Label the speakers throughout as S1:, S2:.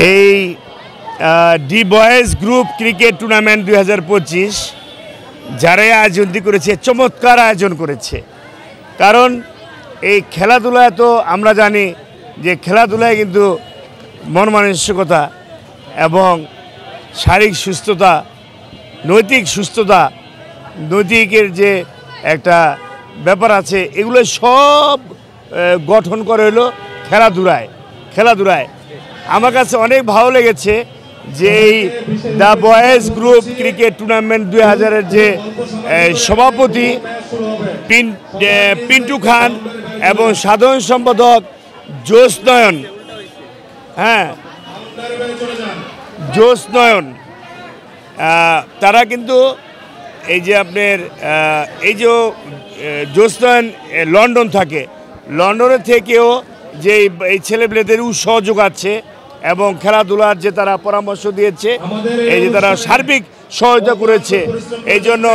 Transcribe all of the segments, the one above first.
S1: এই de Boys group cricket tournament 2025 যারাই আয়োজনটি করেছে চমৎকার আয়োজন করেছে। কারণ এই খেলাধুলায় তো আমরা জানি যে খেলাধুলায় কিন্তু মন মানসিকতা এবং শারীরিক সুস্থতা, নৈতিক সুস্থতা, নৈতিকের যে একটা ব্যাপার আছে, এগুলো সব গঠন করে হলো খেলাধুলায়। আমার কাছে অনেক ভালো লেগেছে যে এই the boys group cricket tournament 2000-এর যে সভাপতি পিন্টু খান এবং সাধারণ সম্পাদক জোস নয়ন তারা কিন্তু এই যে আপনার এই যে জোস নয়ন লন্ডন থাকে, লন্ডনের থেকেও যে এই ছেলেপেলেদের উৎসাহ যোগাচ্ছে এবং খেলাধুলার যে তারা পরামর্শ দিয়েছে, এই যে তারা সার্বিক সহায়তা করেছে, এই জন্য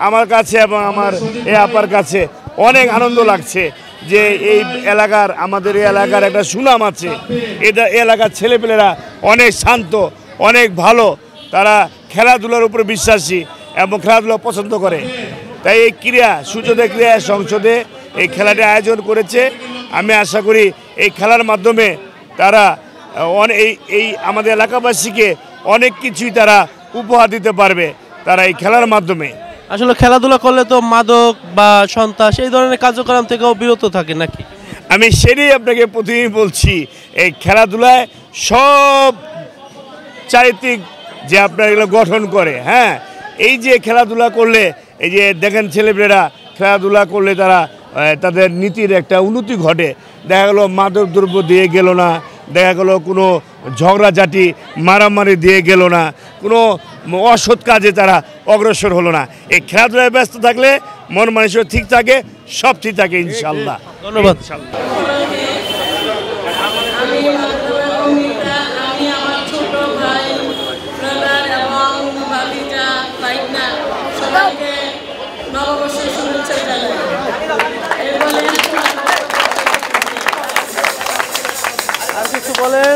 S1: আমার কাছে এবং আমার এই আপার কাছে অনেক আনন্দ লাগছে যে এই এলাকার, আমাদের এই এলাকার একটা সুনাম আছে। এটা এলাকার ছেলেপেলেরা অনেক শান্ত, অনেক ভালো, তারা খেলাধুলার উপরে বিশ্বাসী এবং খেলাধুলা পছন্দ করে। তাই এই সুযোদয় ক্রীড়া সংসদে এই খেলাটি আয়োজন করেছে। আমি আশা করি এই খেলার মাধ্যমে তারা এই আমাদের এলাকাবাসীকে অনেক কিছুই তারা উপহার দিতে পারবে তারা এই খেলার মাধ্যমে।
S2: আসলে খেলাধুলা করলে তো মাদক বা সন্ত্রাস এই ধরনের কার্যক্রম থেকেও বিরত থাকে নাকি?
S1: আমি সেটাই আপনাকে প্রতিদিন বলছি, এই খেলাধুলায় সব চারিত্রিক যে আপনার এগুলো গঠন করে। হ্যাঁ, এই যে খেলাধুলা করলে, এই যে দেখেন ছেলেমেয়েরা খেলাধুলা করলে তারা তাদের নীতির একটা উন্নতি ঘটে। দেখা গেলো মাদক দ্রব্য দিয়ে গেল না, দেখা গেলো কোনো ঝগড়াঝাটি মারামারি দিয়ে গেল না, কোনো অসৎ কাজে তারা অগ্রসর হলো না। এই খেলাধুলায় ব্যস্ত থাকলে মন মানসিক ঠিক থাকে, সব ঠিক থাকে ইনশাল্লাহ।
S2: ধন্যবাদ। আর কিছু বলেন?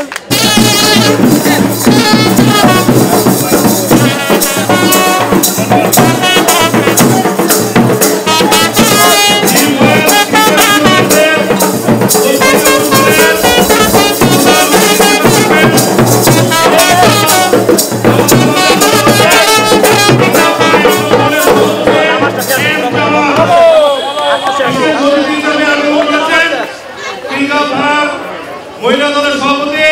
S3: মহিলা দলের সভাপতি